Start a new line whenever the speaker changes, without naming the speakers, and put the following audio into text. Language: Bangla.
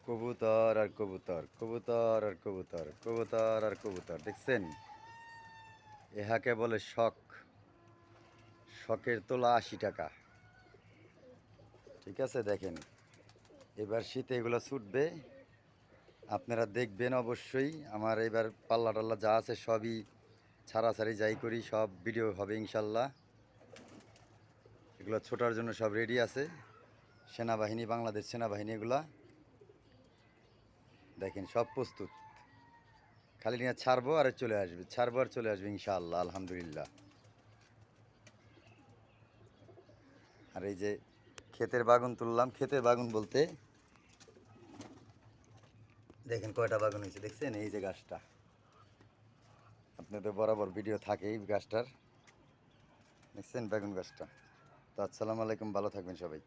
কবুতর আর কবুতর, কবুতর আর কবুতর, কবুতর আর কবুতর, দেখছেন? ইহাকে বলে শখ। শখের তোলা ৮০ টাকা। ঠিক আছে, দেখেন এবার শীতে এগুলো ছুটবে, আপনারা দেখবেন অবশ্যই। আমার এবার পাল্লা টাল্লা যা আছে সবই ছাড়াছাড়ি যাই করি, সব ভিডিও হবে ইনশাল্লাহ। এগুলো ছোটার জন্য সব রেডি আছে। সেনাবাহিনী, বাংলাদেশ সেনাবাহিনী এগুলা দেখেন সব প্রস্তুত। খালি নিয়ে ছাড়বো আর চলে আসবে, ছাড়বো আর চলে আসবে ইনশাআল্লাহ, আলহামদুলিল্লাহ। আর এই যে ক্ষেতের বাগুন তুললাম, ক্ষেতের বাগুন বলতে দেখেন কয়টা বাগুন হয়েছে, দেখছেন? এই যে গাছটা, আপনাদের বরাবর ভিডিও থাকে এই গাছটার, দেখছেন বেগুন গাছটা। তো আসসালামু আলাইকুম, ভালো থাকবেন সবাই।